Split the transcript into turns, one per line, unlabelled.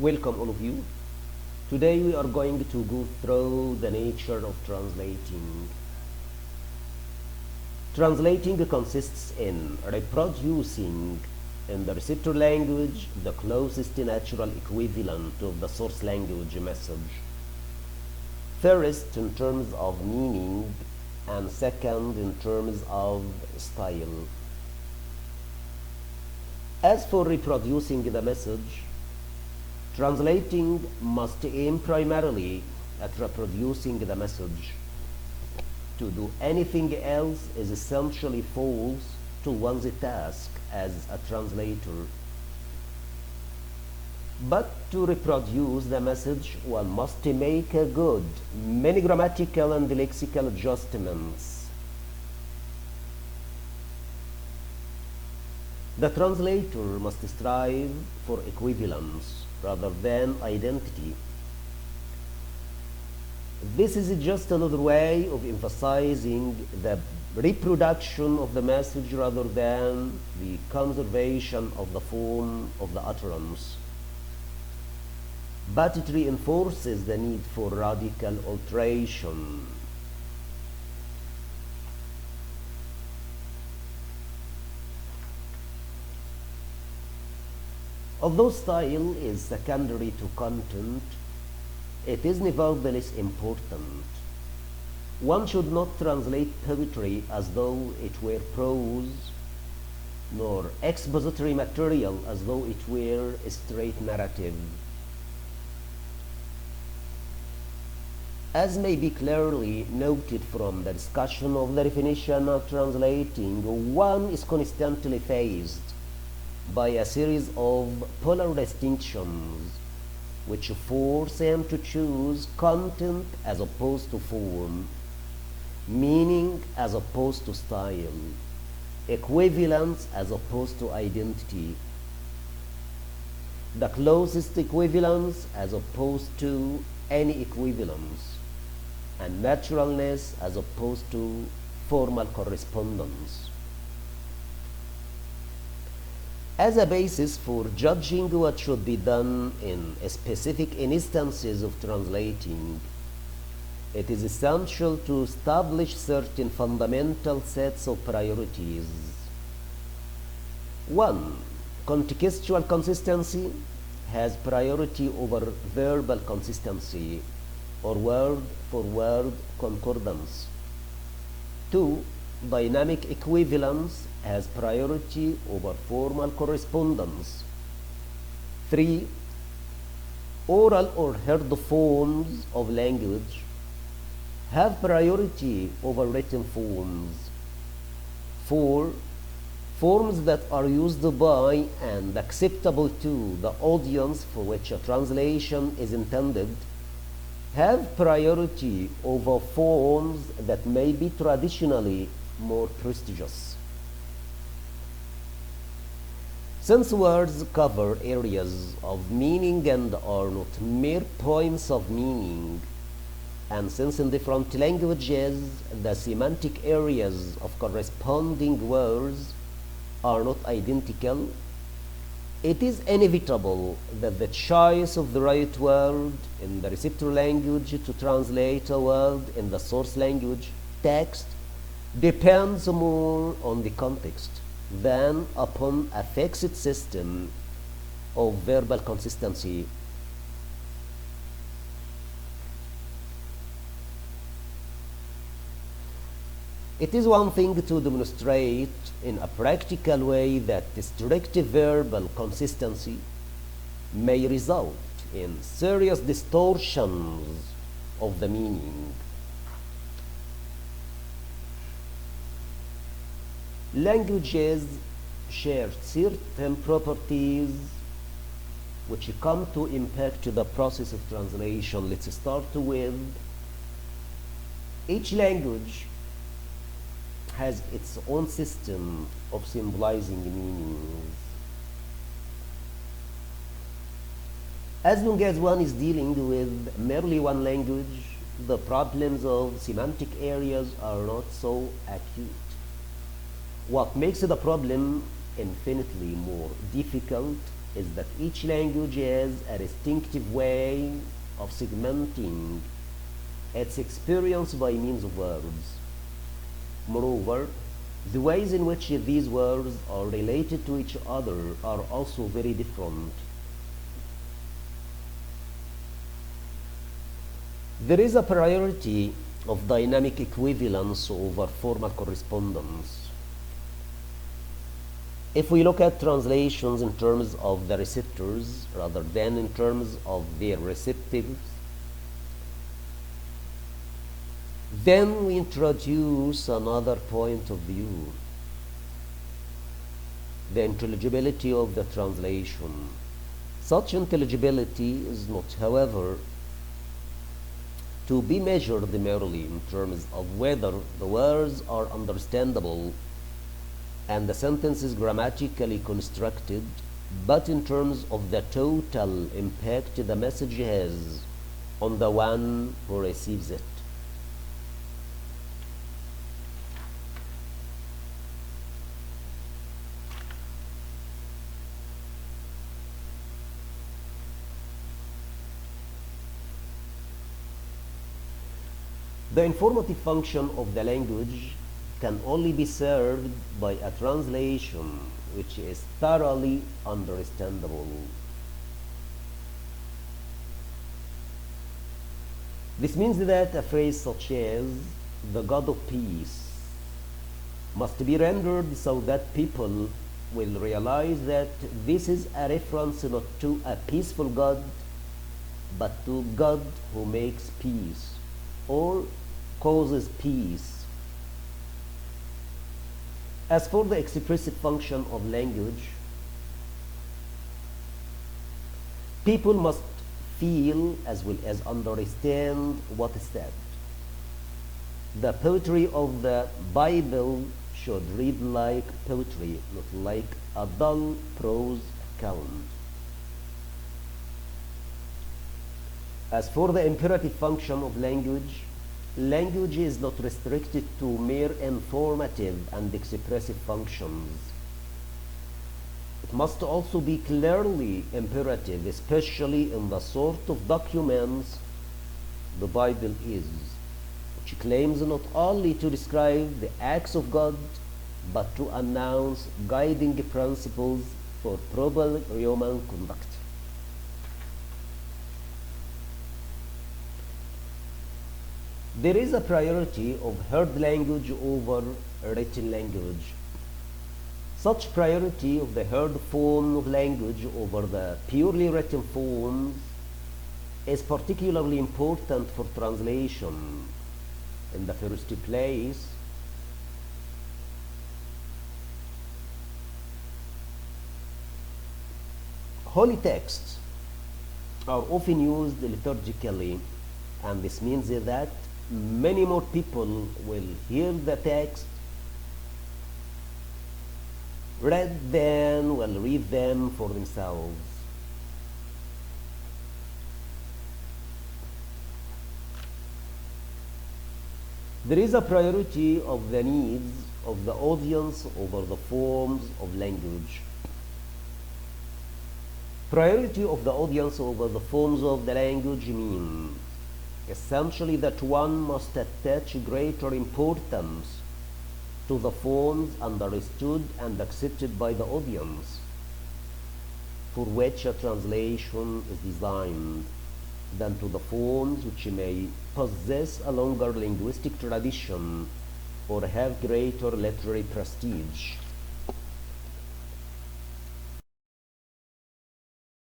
Welcome all of you. Today we are going to go through the nature of translating. Translating consists in reproducing in the receptor language the closest natural equivalent of the source language message. First in terms of meaning and second in terms of style. As for reproducing the message, translating must aim primarily at reproducing the message. To do anything else is essentially false to one's task as a translator. But to reproduce the message, one must make a good many grammatical and lexical adjustments. The translator must strive for equivalence rather than identity. This is just another way of emphasizing the reproduction of the message rather than the conservation of the form of the utterance. But it reinforces the need for radical alteration. Although style is secondary to content, it is nevertheless important. One should not translate poetry as though it were prose, nor expository material as though it were a straight narrative. As may be clearly noted from the discussion of the definition of translating, one is constantly faced by a series of polar distinctions which force him to choose content as opposed to form, meaning as opposed to style, equivalence as opposed to identity, the closest equivalence as opposed to any equivalence, and naturalness as opposed to formal correspondence. As a basis for judging what should be done in specific instances of translating, it is essential to establish certain fundamental sets of priorities. 1. Contextual consistency has priority over verbal consistency or word-for-word concordance. 2. Dynamic equivalence has priority over formal correspondence. 3. Oral or heard forms of language have priority over written forms. 4. Forms that are used by and acceptable to the audience for which a translation is intended have priority over forms that may be traditionally more prestigious. Since words cover areas of meaning and are not mere points of meaning, and since in different languages the semantic areas of corresponding words are not identical, it is inevitable that the choice of the right word in the receptor language to translate a word in the source language text depends more on the context than upon a fixed system of verbal consistency. It is one thing to demonstrate in a practical way that strict verbal consistency may result in serious distortions of the meaning. Languages share certain properties which come to impact the process of translation. Let's start with each language has its own system of symbolizing meanings. As long as one is dealing with merely one language, the problems of semantic areas are not so acute. What makes the problem infinitely more difficult is that each language has a distinctive way of segmenting its experience by means of words. Moreover, the ways in which these words are related to each other are also very different. There is a priority of dynamic equivalence over formal correspondence. If we look at translations in terms of the receptors rather than in terms of their receptives, then we introduce another point of view, the intelligibility of the translation. Such intelligibility is not, however, to be measured merely in terms of whether the words are understandable and the sentence is grammatically constructed, but in terms of the total impact the message has on the one who receives it. The informative function of the language can only be served by a translation which is thoroughly understandable. This means that a phrase such as the God of peace must be rendered so that people will realize that this is a reference not to a peaceful God, but to God who makes peace or causes peace. As for the expressive function of language, people must feel as well as understand what is said. The poetry of the Bible should read like poetry, not like a dull prose account. As for the imperative function of language, language is not restricted to mere informative and expressive functions. It must also be clearly imperative, especially in the sort of documents the Bible is, which claims not only to describe the acts of God, but to announce guiding principles for proper human conduct. There is a priority of heard language over written language. Such priority of the heard form of language over the purely written forms is particularly important for translation. In the first place, holy texts are often used liturgically, and this means that many more people will hear the text read than will read them for themselves. There is a priority of the needs of the audience over the forms of language. Priority of the audience over the forms of the language means essentially that one must attach greater importance to the forms understood and accepted by the audience for which a translation is designed than to the forms which may possess a longer linguistic tradition or have greater literary prestige.